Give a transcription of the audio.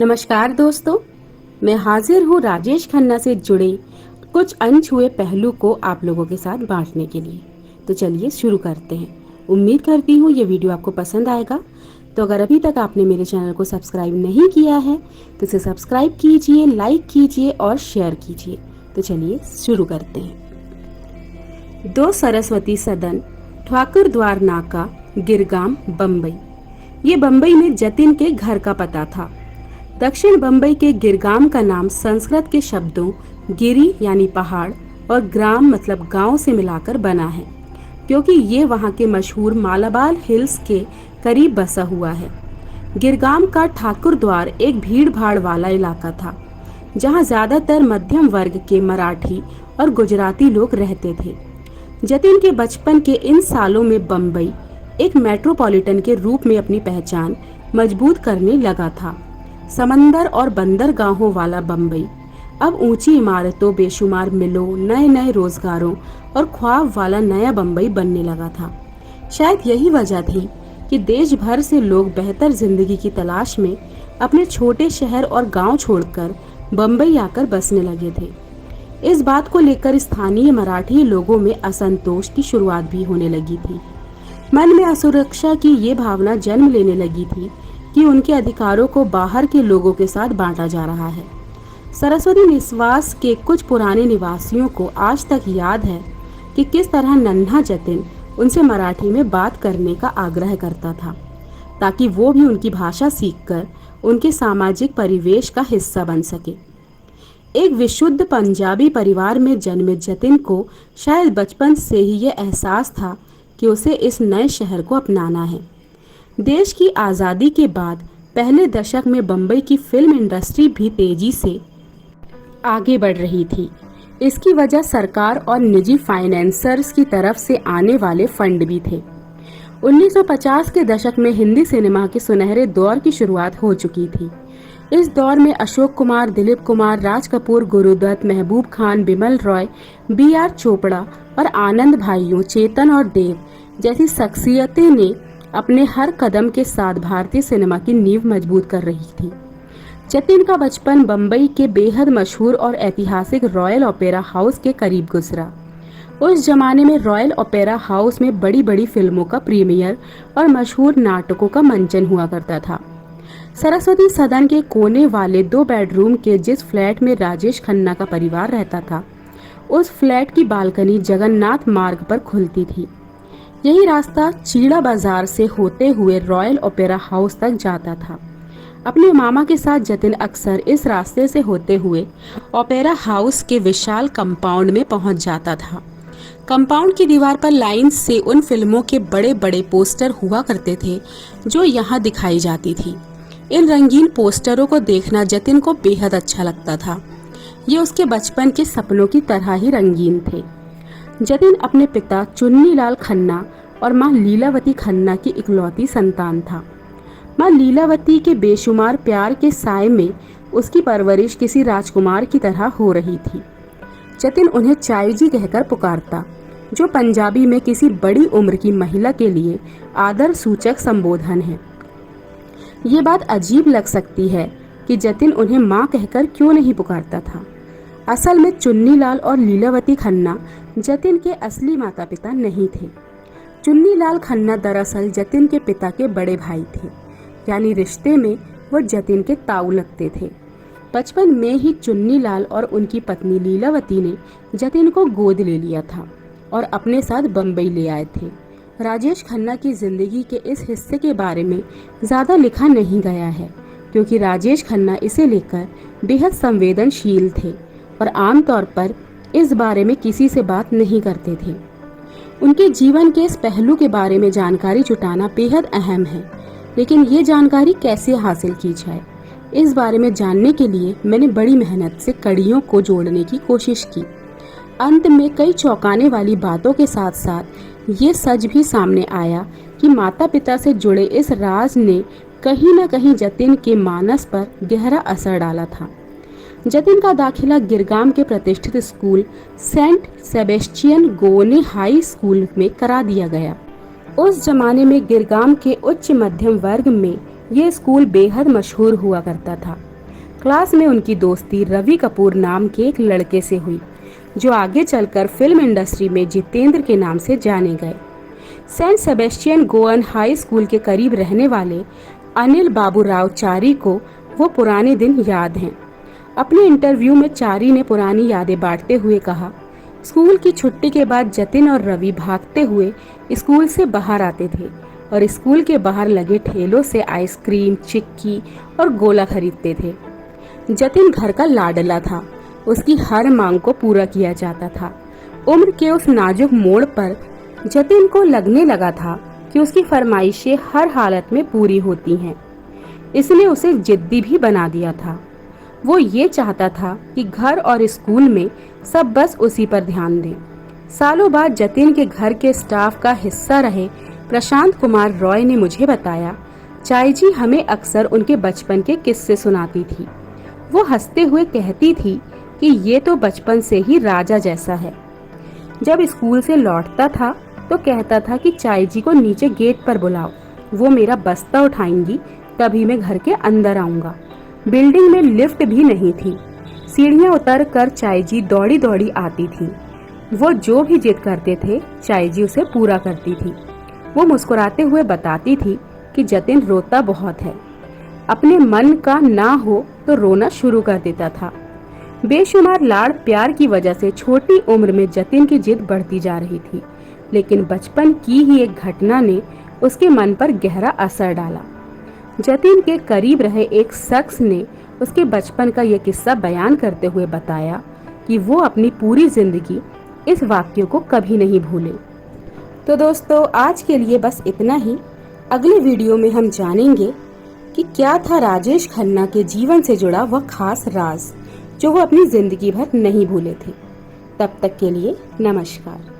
नमस्कार दोस्तों, मैं हाजिर हूँ राजेश खन्ना से जुड़े कुछ अनछुए पहलू को आप लोगों के साथ बांटने के लिए। तो चलिए शुरू करते हैं। उम्मीद करती हूँ ये वीडियो आपको पसंद आएगा। तो अगर अभी तक आपने मेरे चैनल को सब्सक्राइब नहीं किया है तो इसे सब्सक्राइब कीजिए, लाइक कीजिए और शेयर कीजिए। तो चलिए शुरू करते हैं। 2 सरस्वती सदन, ठाकुर द्वार नाका, गिरगाम, बम्बई। ये बम्बई में जतिन के घर का पता था। दक्षिण बम्बई के गिरगाम का नाम संस्कृत के शब्दों गिरी यानी पहाड़ और ग्राम मतलब गांव से मिलाकर बना है, क्योंकि ये वहां के मशहूर मालाबार हिल्स के करीब बसा हुआ है। गिरगाम का ठाकुर द्वार एक भीड़ भाड़ वाला इलाका था, जहां ज्यादातर मध्यम वर्ग के मराठी और गुजराती लोग रहते थे। जतिन के बचपन के इन सालों में बम्बई एक मेट्रोपॉलिटन के रूप में अपनी पहचान मजबूत करने लगा था। समंदर और बंदरगाहों वाला बम्बई अब ऊंची इमारतों, बेशुमार मिलों, नए नए रोजगारों और ख्वाब वाला नया बम्बई बनने लगा था। शायद यही वजह थी कि देश भर से लोग बेहतर जिंदगी की तलाश में अपने छोटे शहर और गांव छोड़कर बम्बई आकर बसने लगे थे। इस बात को लेकर स्थानीय मराठी लोगों में असंतोष की शुरुआत भी होने लगी थी। मन में असुरक्षा की ये भावना जन्म लेने लगी थी कि उनके अधिकारों को बाहर के लोगों के साथ बांटा जा रहा है। सरस्वती निवास के कुछ पुराने निवासियों को आज तक याद है कि किस तरह नन्हा जतिन उनसे मराठी में बात करने का आग्रह करता था, ताकि वो भी उनकी भाषा सीखकर उनके सामाजिक परिवेश का हिस्सा बन सके। एक विशुद्ध पंजाबी परिवार में जन्मे जतिन को शायद बचपन से ही ये एहसास था कि उसे इस नए शहर को अपनाना है। देश की आज़ादी के बाद पहले दशक में बम्बई की फिल्म इंडस्ट्री भी तेजी से आगे बढ़ रही थी। इसकी वजह सरकार और निजी फाइनेंसर्स की तरफ से आने वाले फंड भी थे। 1950 के दशक में हिंदी सिनेमा के सुनहरे दौर की शुरुआत हो चुकी थी। इस दौर में अशोक कुमार, दिलीप कुमार, राज कपूर, गुरुदत्त, महबूब खान, बिमल रॉय, B.R. चोपड़ा और आनंद भाइयों, चेतन और देव जैसी शख्सियतें ने अपने हर कदम के साथ भारतीय सिनेमा की नींव मजबूत कर रही थी। जतिन का बचपन बम्बई के बेहद मशहूर और ऐतिहासिक रॉयल ओपेरा हाउस के करीब गुजरा। उस जमाने में रॉयल ओपेरा हाउस में बड़ी बड़ी फिल्मों का प्रीमियर और मशहूर नाटकों का मंचन हुआ करता था। सरस्वती सदन के कोने वाले 2 बेडरूम के जिस फ्लैट में राजेश खन्ना का परिवार रहता था, उस फ्लैट की बालकनी जगन्नाथ मार्ग पर खुलती थी। यही रास्ता चीड़ा बाजार से होते हुए रॉयल ओपेरा हाउस तक जाता था। अपने मामा के साथ जतिन अक्सर इस रास्ते से होते हुए ओपेरा हाउस के विशाल कंपाउंड में पहुंच जाता था। कंपाउंड की दीवार पर लाइन से उन फिल्मों के बड़े बड़े पोस्टर हुआ करते थे जो यहाँ दिखाई जाती थी। इन रंगीन पोस्टरों को देखना जतिन को बेहद अच्छा लगता था। ये उसके बचपन के सपनों की तरह ही रंगीन थे। जतिन अपने पिता चुन्नीलाल खन्ना और मां लीलावती खन्ना की इकलौती संतान था। मां लीलावती के बेशुमार प्यार के साए में उसकी परवरिश किसी राजकुमार की तरह हो रही थी। जतिन उन्हें चाई जी कहकर पुकारता, जो पंजाबी में किसी बड़ी उम्र की महिला के लिए आदर सूचक संबोधन है। ये बात अजीब लग सकती है कि जतिन उन्हें माँ कहकर क्यों नहीं पुकारता था। असल में चुन्नीलाल और लीलावती खन्ना जतिन के असली माता पिता नहीं थे। चुन्नीलाल खन्ना दरअसल जतिन के पिता के बड़े भाई थे, यानी रिश्ते में वो जतिन के ताऊ लगते थे। बचपन में ही चुन्नीलाल और उनकी पत्नी लीलावती ने जतिन को गोद ले लिया था और अपने साथ बम्बई ले आए थे। राजेश खन्ना की जिंदगी के इस हिस्से के बारे में ज्यादा लिखा नहीं गया है, क्योंकि राजेश खन्ना इसे लेकर बेहद संवेदनशील थे और आमतौर पर इस बारे में किसी से बात नहीं करते थे। उनके जीवन के इस पहलू के बारे में जानकारी जुटाना बेहद अहम है, लेकिन ये जानकारी कैसे हासिल की जाए, इस बारे में जानने के लिए मैंने बड़ी मेहनत से कड़ियों को जोड़ने की कोशिश की। अंत में कई चौंकाने वाली बातों के साथ साथ ये सच भी सामने आया कि माता पिता से जुड़े इस राज ने कहीं न कहीं जतिन के मानस पर गहरा असर डाला था। जतिन का दाखिला गिरगाम के प्रतिष्ठित school saint Sebastian Goan high school में करा दिया गया। उस जमाने में गिरगाम के उच्च मध्यम वर्ग में ये स्कूल बेहद मशहूर हुआ करता था। क्लास में उनकी दोस्ती रवि कपूर नाम के एक लड़के से हुई, जो आगे चलकर फिल्म इंडस्ट्री में जितेंद्र के नाम से जाने गए। Saint Sebastian Goan high school के करीब रहने वाले अनिल बाबूराव चारी को वो पुराने दिन याद हैं। अपने इंटरव्यू में चारी ने पुरानी यादें बांटते हुए कहा, स्कूल की छुट्टी के बाद जतिन और रवि भागते हुए स्कूल से बाहर आते थे और स्कूल के बाहर लगे ठेलों से आइसक्रीम, चिक्की और गोला खरीदते थे। जतिन घर का लाडला था, उसकी हर मांग को पूरा किया जाता था। उम्र के उस नाजुक मोड़ पर जतिन को लगने लगा था कि उसकी फरमाइशें हर हालत में पूरी होती हैं। इसने उसे जिद्दी भी बना दिया था। वो ये चाहता था कि घर और स्कूल में सब बस उसी पर ध्यान दें। सालों बाद जतिन के घर के स्टाफ का हिस्सा रहे प्रशांत कुमार रॉय ने मुझे बताया, चाई जी हमें अक्सर उनके बचपन के किस्से सुनाती थी। वो हंसते हुए कहती थी कि ये तो बचपन से ही राजा जैसा है। जब स्कूल से लौटता था तो कहता था कि चाई जी को नीचे गेट पर बुलाओ, वो मेरा बस्ता उठाएंगी, तभी मैं घर के अंदर आऊंगा। बिल्डिंग में लिफ्ट भी नहीं थी। सीढ़ियां उतर कर चाई जी दौड़ी दौड़ी आती थी। वो जो भी जिद करते थे चाई जी उसे पूरा करती थी। वो मुस्कुराते हुए बताती थी कि जतिन रोता बहुत है, अपने मन का ना हो तो रोना शुरू कर देता था। बेशुमार लाड़ प्यार की वजह से छोटी उम्र में जतिन की जिद बढ़ती जा रही थी, लेकिन बचपन की ही एक घटना ने उसके मन पर गहरा असर डाला। जतिन के करीब रहे एक शख्स ने उसके बचपन का यह किस्सा बयान करते हुए बताया कि वो अपनी पूरी जिंदगी इस वाक्य को कभी नहीं भूले। तो दोस्तों, आज के लिए बस इतना ही। अगले वीडियो में हम जानेंगे कि क्या था राजेश खन्ना के जीवन से जुड़ा वह खास राज जो वो अपनी जिंदगी भर नहीं भूले थे। तब तक के लिए नमस्कार।